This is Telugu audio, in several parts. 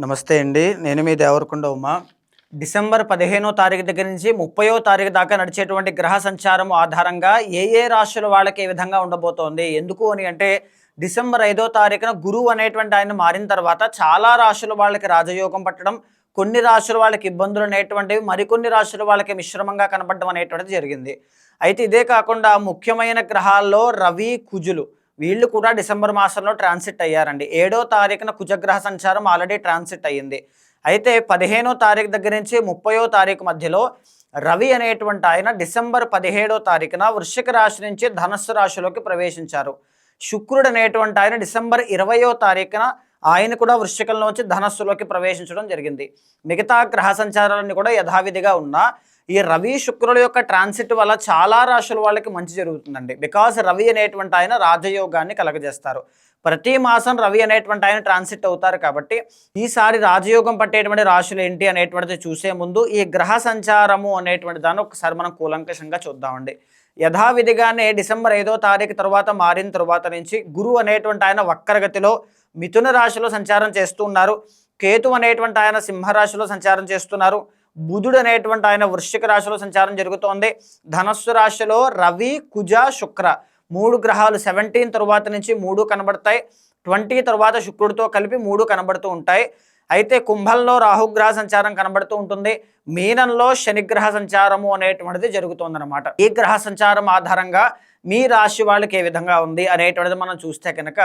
నమస్తే అండి. నేను మీ దేవరకొండ ఉమా. డిసెంబర్ 15వ తారీఖు దగ్గర నుంచి 30వ తారీఖు దాకా నడిచేటువంటి గ్రహ సంచారం ఆధారంగా ఏ రాశుల వాళ్ళకి ఏ విధంగా ఉండబోతోంది. ఎందుకు అని అంటే డిసెంబర్ 5వ తారీఖున గురువు అనేటువంటి ఆయన మారిన తర్వాత చాలా రాశుల వాళ్ళకి రాజయోగం పట్టడం, కొన్ని రాశుల వాళ్ళకి ఇబ్బందులు అనేటువంటివి, మరికొన్ని రాశుల వాళ్ళకి మిశ్రమంగా కనపడడం అనేటువంటిది జరిగింది. అయితే ఇదే కాకుండా ముఖ్యమైన గ్రహాల్లో రవి, కుజులు వీళ్ళు కూడా డిసెంబర్ మాసంలో ట్రాన్సిట్ అయ్యారండి. 7వ తారీఖున కుజగ్రహ సంచారం ఆల్రెడీ ట్రాన్సిట్ అయ్యింది. అయితే 15వ తారీఖు దగ్గర నుంచి 30వ తారీఖు మధ్యలో రవి అనేటువంటి ఆయన డిసెంబర్ 17వ తారీఖున వృశ్చిక రాశి నుంచి ధనస్సు రాశిలోకి ప్రవేశించారు. శుక్రుడు అనేటువంటి ఆయన డిసెంబర్ 20వ తారీఖున ఆయన కూడా వృశ్చికంలోంచి ధనస్సులోకి ప్రవేశించడం జరిగింది. మిగతా గ్రహ సంచారాలన్నీ కూడా యథావిధిగా ఉన్నా ఈ రవి శుక్రుల యొక్క ట్రాన్సిట్ వల్ల చాలా రాశుల వాళ్ళకి మంచి జరుగుతుందండి. బికాజ్ రవి అనేటువంటి ఆయన రాజయోగాన్ని కలగజేస్తారు. ప్రతి మాసం రవి అనేటువంటి ఆయన ట్రాన్సిట్ అవుతారు కాబట్టి ఈసారి రాజయోగం పట్టేటువంటి రాశులు ఏంటి అనేటువంటిది చూసే ముందు ఈ గ్రహ సంచారము అనేటువంటి దాన్ని ఒకసారి మనం కూలంకషంగా చూద్దామండి. యథావిధిగానే డిసెంబర్ 5వ తారీఖు తర్వాత మారిన తర్వాత నుంచి గురువు అనేటువంటి ఆయన వక్రగతిలో మిథున రాశిలో సంచారం చేస్తూ ఉన్నారు. కేతు అనేటువంటి ఆయన సింహరాశిలో సంచారం చేస్తున్నారు. బుధుడు అనేటువంటి ఆయన వృశ్చిక రాశిలో సంచారం జరుగుతోంది. ధనస్సు రాశిలో రవి, కుజ, శుక్ర 3 గ్రహాలు 17 తరువాత నుంచి 3 కనబడతాయి. 20 తరువాత శుక్రుడితో కలిపి 3 కనబడుతూ ఉంటాయి. అయితే కుంభంలో రాహుగ్రహ సంచారం కనబడుతూ ఉంటుంది. మీనంలో శనిగ్రహ సంచారము అనేటువంటిది జరుగుతుందన్నమాట. ఈ గ్రహ సంచారం ఆధారంగా మీ రాశి వాళ్ళకి ఏ విధంగా ఉంది అనేటువంటిది మనం చూస్తే కనుక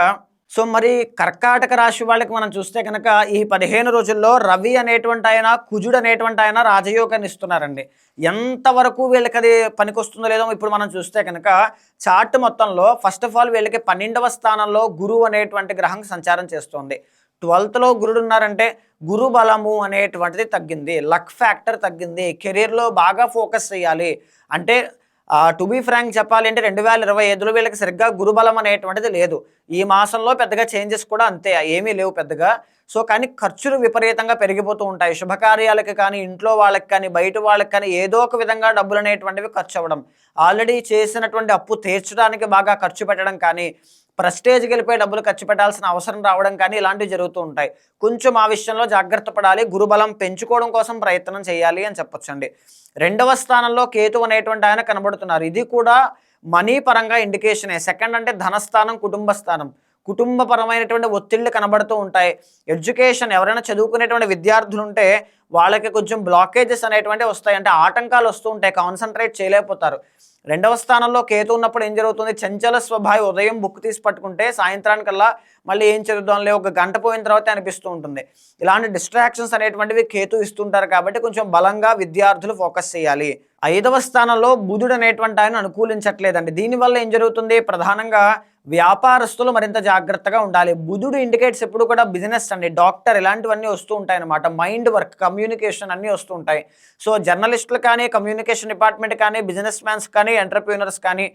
మరి కర్కాటక రాశి వాళ్ళకి మనం చూస్తే కనుక ఈ 15 రోజుల్లో రవి అనేటువంటి ఆయన, కుజుడు అనేటువంటి ఆయన రాజయోగాన్ని ఇస్తున్నారండి. ఎంతవరకు వీళ్ళకి అది పనికొస్తుందో లేదో ఇప్పుడు మనం చూస్తే కనుక చార్ట్ మొత్తంలో ఫస్ట్ ఆఫ్ ఆల్ వీళ్ళకి 12వ స్థానంలో గురువు అనేటువంటి గ్రహం సంచారం చేస్తుంది. 12th గురుడు ఉన్నారంటే గురు బలము అనేటువంటిది తగ్గింది, లక్ ఫ్యాక్టర్ తగ్గింది, కెరీర్లో బాగా ఫోకస్ చేయాలి అంటే టు బీ ఫ్రాంక్ చెప్పాలి అంటే 2025లో వీళ్ళకి సరిగ్గా గురుబలం అనేటువంటిది లేదు. ఈ మాసంలో పెద్దగా చేంజెస్ కూడా అంతే ఏమీ లేవు పెద్దగా. కానీ ఖర్చులు విపరీతంగా పెరిగిపోతూ ఉంటాయి. శుభకార్యాలకు కానీ, ఇంట్లో వాళ్ళకి కానీ, బయట వాళ్ళకి కానీ ఏదో ఒక విధంగా డబ్బులు అనేటువంటివి ఖర్చు అవ్వడం, ఆల్రెడీ చేసినటువంటి అప్పు తీర్చడానికి బాగా ఖర్చు పెట్టడం కానీ, ప్రెస్టేజ్కి వెళ్ళిపోయి డబ్బులు ఖర్చు పెట్టాల్సిన అవసరం రావడం కానీ ఇలాంటివి జరుగుతూ ఉంటాయి. కొంచెం ఆ విషయంలో జాగ్రత్త పడాలి, గురుబలం పెంచుకోవడం కోసం ప్రయత్నం చేయాలి అని చెప్పొచ్చండి. 2వ స్థానంలో కేతు అనేటువంటి ఆయన కనబడుతున్నారు. ఇది కూడా మనీ పరంగా ఇండికేషనే. సెకండ్ అంటే ధనస్థానం, కుటుంబ స్థానం, కుటుంబపరమైనటువంటి ఒత్తిళ్లు కనబడుతూ ఉంటాయి. ఎడ్యుకేషన్ ఎవరైనా చదువుకునేటువంటి విద్యార్థులు ఉంటే వాళ్ళకి కొంచెం బ్లాకేజెస్ అనేటువంటివి వస్తాయి, అంటే ఆటంకాలు వస్తూ ఉంటాయి, కాన్సన్ట్రేట్ చేయలేకపోతారు. 2వ స్థానంలో కేతు ఉన్నప్పుడు ఏం జరుగుతుంది, చంచల స్వభావి ఉదయం బుక్ తీసి పట్టుకుంటే సాయంత్రానికల్లా మళ్ళీ ఏం చదువుదాంలే, ఒక గంట పోయిన తర్వాత అనిపిస్తూ ఉంటుంది. ఇలాంటి డిస్ట్రాక్షన్స్ అనేటువంటివి కేతు ఇస్తుంటారు కాబట్టి కొంచెం బలంగా విద్యార్థులు ఫోకస్ చేయాలి. 5వ స్థానంలో బుధుడు అనేటువంటి ఆయన అనుకూలించట్లేదండి. దీనివల్ల ఏం జరుగుతుంది, ప్రధానంగా వ్యాపారస్తులు మరింత జాగ్రత్తగా ఉండాలి. బుధుడు ఇండికేట్స్ ఎప్పుడు కూడా బిజినెస్ అండి, డాక్టర్ ఇలాంటివన్నీ వస్తూ ఉంటాయి అన్నమాట. మైండ్ వర్క్, కమ్యూనికేషన్ అన్నీ వస్తూ ఉంటాయి. జర్నలిస్టులు కానీ, కమ్యూనికేషన్ డిపార్ట్మెంట్ కానీ, బిజినెస్ మ్యాన్స్ కానీ, ఎంటర్ప్రీనర్స్ కానీ,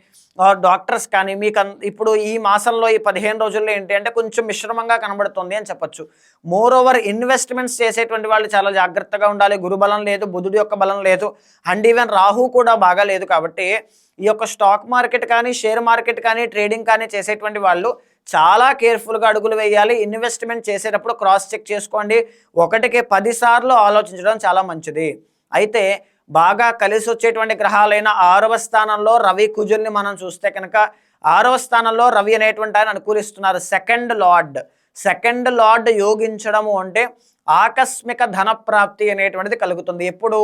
డాక్టర్స్ కానీ మీకు ఇప్పుడు ఈ మాసంలో ఈ 15 రోజుల్లో ఏంటి అంటే కొంచెం మిశ్రమంగా కనబడుతుంది అని చెప్పొచ్చు. మోర్ ఓవర్ ఇన్వెస్ట్మెంట్స్ చేసేటువంటి వాళ్ళు చాలా జాగ్రత్తగా ఉండాలి. గురుబలం లేదు, బుధుడు యొక్క బలం లేదు, అండ్ ఈవెన్ రాహు కూడా బాగా లేదు. కాబట్టి ఈ యొక్క స్టాక్ మార్కెట్ కానీ, షేర్ మార్కెట్ కానీ, ట్రేడింగ్ కానీ చేసేటువంటి వాళ్ళు చాలా కేర్ఫుల్గా అడుగులు వేయాలి. ఇన్వెస్ట్మెంట్ చేసేటప్పుడు క్రాస్ చెక్ చేసుకోండి. 1కి 10 సార్లు ఆలోచించడం చాలా మంచిది. అయితే బాగా కలిసి వచ్చేటువంటి గ్రహాలైన 6వ స్థానంలో రవి, కుజుల్ని మనం చూస్తే కనుక 6వ స్థానంలో రవి అనేటువంటి ఆయన అనుకూలిస్తున్నారు. సెకండ్ లార్డ్ యోగించడము అంటే ఆకస్మిక ధన ప్రాప్తి అనేటువంటిది కలుగుతుంది. ఎప్పుడు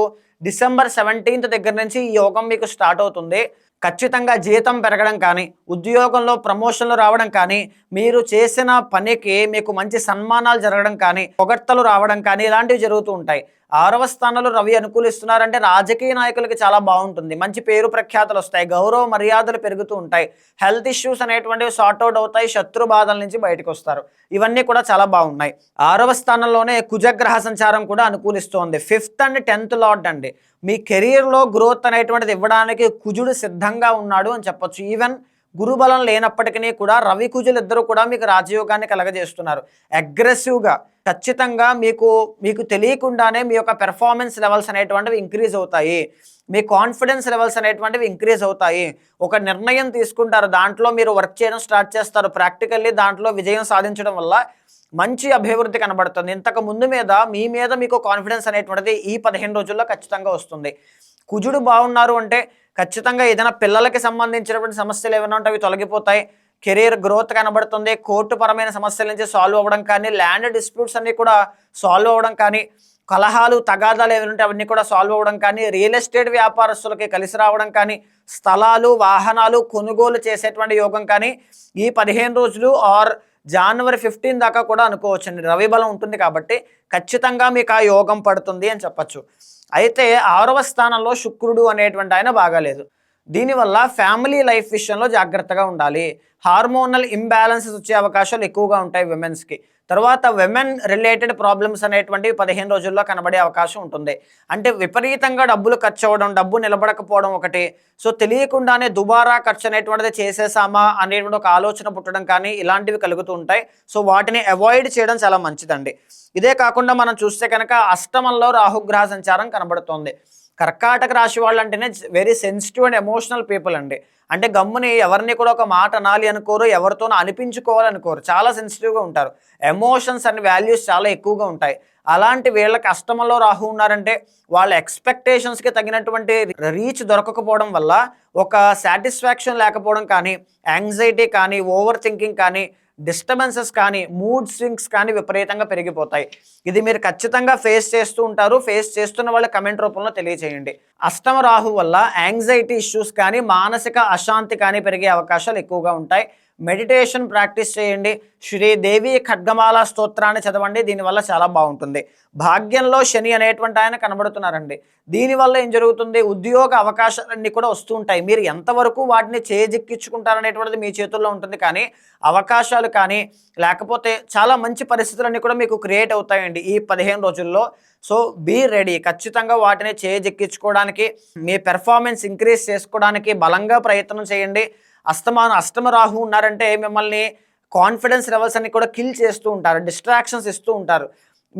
డిసెంబర్ 17th దగ్గర నుంచి ఈ యోగం మీకు స్టార్ట్ అవుతుంది. ఖచ్చితంగా జీతం పెరగడం కానీ, ఉద్యోగంలో ప్రమోషన్లు రావడం కానీ, మీరు చేసిన పనికి మీకు మంచి సన్మానాలు జరగడం కానీ, పొగడ్తలు రావడం కానీ ఇలాంటివి జరుగుతూ ఉంటాయి. 6వ స్థానంలో రవి అనుకూలిస్తున్నారంటే రాజకీయ నాయకులకి చాలా బాగుంటుంది, మంచి పేరు ప్రఖ్యాతులు వస్తాయి, గౌరవ మర్యాదలు పెరుగుతూ ఉంటాయి, హెల్త్ ఇష్యూస్ అనేటువంటివి సార్ట్అవుట్ అవుతాయి, శత్రు బాధల నుంచి బయటకు వస్తారు. ఇవన్నీ కూడా చాలా బాగున్నాయి. 6వ స్థానంలోనే కుజగ్రహ సంచారం కూడా అనుకూలిస్తోంది. 5th అండ్ 10th లార్డ్ అండి. మీ కెరీర్లో గ్రోత్ అనేటువంటిది ఇవ్వడానికి కుజుడు సిద్ధంగా ఉన్నాడు అని చెప్పొచ్చు. ఈవెన్ గురుబలం లేనప్పటికీ కూడా రవి, కుజులు ఇద్దరు కూడా మీకు రాజయోగాన్ని కలగజేస్తున్నారు. అగ్రెసివ్గా ఖచ్చితంగా మీకు తెలియకుండానే మీ యొక్క పెర్ఫార్మెన్స్ లెవెల్స్ అనేటువంటివి ఇంక్రీజ్ అవుతాయి, మీ కాన్ఫిడెన్స్ లెవెల్స్ అనేటువంటివి ఇంక్రీజ్ అవుతాయి. ఒక నిర్ణయం తీసుకుంటారు, దాంట్లో మీరు వర్క్ చేయడం స్టార్ట్ చేస్తారు, ప్రాక్టికల్లీ దాంట్లో విజయం సాధించడం వల్ల మంచి అభివృద్ధి కనబడుతుంది. ఇంతకు ముందు మీద మీ మీద మీకు కాన్ఫిడెన్స్ అనేటువంటిది ఈ 15 రోజుల్లో ఖచ్చితంగా వస్తుంది. కుజుడు బాగున్నారు అంటే ఖచ్చితంగా ఏదైనా పిల్లలకి సంబంధించినటువంటి సమస్యలు ఏమైనా ఉంటే అవి తొలగిపోతాయి. కెరీర్ గ్రోత్ కనబడుతుంది. కోర్టు పరమైన సమస్యల నుంచి సాల్వ్ అవ్వడం కానీ, ల్యాండ్ డిస్ప్యూట్స్ అన్నీ కూడా సాల్వ్ అవ్వడం కానీ, కలహాలు తగాదాలు ఏమైనా ఉంటే అవన్నీ కూడా సాల్వ్ అవ్వడం కానీ, రియల్ ఎస్టేట్ వ్యాపారస్తులకి కలిసి రావడం కానీ, స్థలాలు వాహనాలు కొనుగోలు చేసేటువంటి యోగం కానీ ఈ 15 రోజులు ఆర్ జనవరి 15 దాకా కూడా అనుకోవచ్చండి. రవి బలం ఉంటుంది కాబట్టి ఖచ్చితంగా మీకు ఆ యోగం పడుతుంది అని చెప్పచ్చు. అయితే 6వ స్థానంలో శుక్రుడు అనేటువంటి ఆయన బాగాలేదు. దీనివల్ల ఫ్యామిలీ లైఫ్ విషయంలో జాగ్రత్తగా ఉండాలి. హార్మోనల్ ఇంబ్యాలెన్సెస్ వచ్చే అవకాశాలు ఎక్కువగా ఉంటాయి విమెన్స్కి. తర్వాత విమెన్ రిలేటెడ్ ప్రాబ్లమ్స్ అనేటువంటివి 15 రోజుల్లో కనబడే అవకాశం ఉంటుంది. అంటే విపరీతంగా డబ్బులు ఖర్చు అవ్వడం, డబ్బు నిలబడకపోవడం ఒకటి. సో తెలియకుండానే దుబారా ఖర్చు అనేటువంటిది చేసేసామా అనేటువంటి ఒక ఆలోచన పుట్టడం కానీ ఇలాంటివి కలుగుతూ ఉంటాయి. సో వాటిని అవాయిడ్ చేయడం చాలా మంచిదండి. ఇదే కాకుండా మనం చూస్తే కనుక అష్టమంలో రాహుగ్రహ సంచారం కనబడుతోంది. కర్కాటక రాశి వాళ్ళు అంటేనే very sensitive and emotional people అండి. అంటే గమ్ముని ఎవరిని కూడా ఒక మాట అనాలి అనుకోరు, ఎవరితోనూ అనిపించుకోవాలనుకోరు, చాలా సెన్సిటివ్గా ఉంటారు. ఎమోషన్స్ అండ్ వాల్యూస్ చాలా ఎక్కువగా ఉంటాయి. అలాంటి వీళ్ళకి అష్టమంలో రాహు ఉన్నారంటే వాళ్ళ ఎక్స్పెక్టేషన్స్కి తగినటువంటి రీచ్ దొరకకపోవడం వల్ల ఒక సాటిస్ఫాక్షన్ లేకపోవడం కానీ, యాంగ్జైటీ కానీ, ఓవర్ థింకింగ్ కానీ, డిస్టర్బెన్సెస్ కానీ, మూడ్ స్వింగ్స్ కానీ విపరీతంగా పెరిగిపోతాయి. ఇది మీరు ఖచ్చితంగా ఫేస్ చేస్తూ ఉంటారు. ఫేస్ చేస్తున్న వాళ్ళు కమెంట్ రూపంలో తెలియజేయండి. అష్టమ రాహు వల్ల యాంగ్జైటీ ఇష్యూస్ కానీ, మానసిక అశాంతి కానీ పెరిగే అవకాశాలు ఎక్కువగా ఉంటాయి. మెడిటేషన్ ప్రాక్టీస్ చేయండి. శ్రీదేవి ఖడ్గమాల స్తోత్రాన్ని చదవండి. దీనివల్ల చాలా బాగుంటుంది. భాగ్యంలో శని అనేటువంటి ఆయన కనబడుతున్నారండి. దీనివల్ల ఏం జరుగుతుంది, ఉద్యోగ అవకాశాలన్నీ కూడా వస్తూ ఉంటాయి. మీరు ఎంతవరకు వాటిని చేజిక్కించుకుంటారనేటువంటిది మీ చేతుల్లో ఉంటుంది. కానీ అవకాశాలు కానీ లేకపోతే చాలా మంచి పరిస్థితులన్నీ కూడా మీకు క్రియేట్ అవుతాయండి ఈ 15 రోజుల్లో. So be ready. ఖచ్చితంగా వాటిని చేజిక్కించుకోవడానికి, మీ పెర్ఫార్మెన్స్ ఇంక్రీజ్ చేసుకోవడానికి బలంగా ప్రయత్నం చేయండి. అష్టమ రాహు ఉన్నారంటే మిమ్మల్ని కాన్ఫిడెన్స్ లెవెల్స్ అన్ని కూడా కిల్ చేస్తూ ఉంటారు, డిస్ట్రాక్షన్స్ ఇస్తూ ఉంటారు.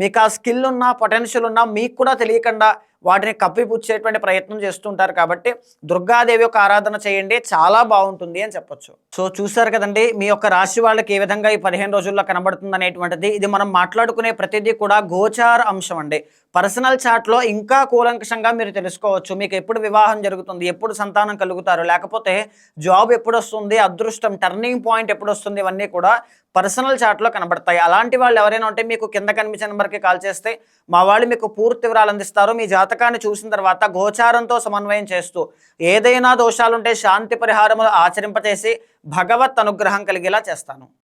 మీకు ఆ స్కిల్ ఉన్నా, పొటెన్షియల్ ఉన్నా మీకు కూడా తెలియకుండా వాటిని కప్పిపుచ్చేటువంటి ప్రయత్నం చేస్తుంటారు. కాబట్టి దుర్గాదేవి యొక్క ఆరాధన చేయండి, చాలా బాగుంటుంది అని చెప్పొచ్చు. సో చూసారు కదండి, మీ యొక్క రాశి వాళ్ళకి ఏ విధంగా ఈ 15 రోజుల్లో కనబడుతుంది అనేటువంటిది. ఇది మనం మాట్లాడుకునే ప్రతిదీ కూడా గోచార అంశం అండి. పర్సనల్ చాట్లో ఇంకా కూలంకషంగా మీరు తెలుసుకోవచ్చు. మీకు ఎప్పుడు వివాహం జరుగుతుంది, ఎప్పుడు సంతానం కలుగుతారు, లేకపోతే జాబ్ ఎప్పుడు వస్తుంది, అదృష్టం టర్నింగ్ పాయింట్ ఎప్పుడు వస్తుంది, ఇవన్నీ కూడా పర్సనల్ చాట్లో కనబడతాయి. అలాంటి వాళ్ళు ఎవరైనా ఉంటే మీకు కింద కనిపించే నెంబర్కి కాల్ చేస్తే మా వాళ్ళు మీకు పూర్తి వివరాలు అందిస్తారు. మీ జాతకాన్ని చూసిన తర్వాత గోచారంతో సమన్వయం చేస్తూ ఏదైనా దోషాలుంటే శాంతి పరిహారములు ఆచరింపచేసి భగవత్ అనుగ్రహం కలిగేలా చేస్తాను.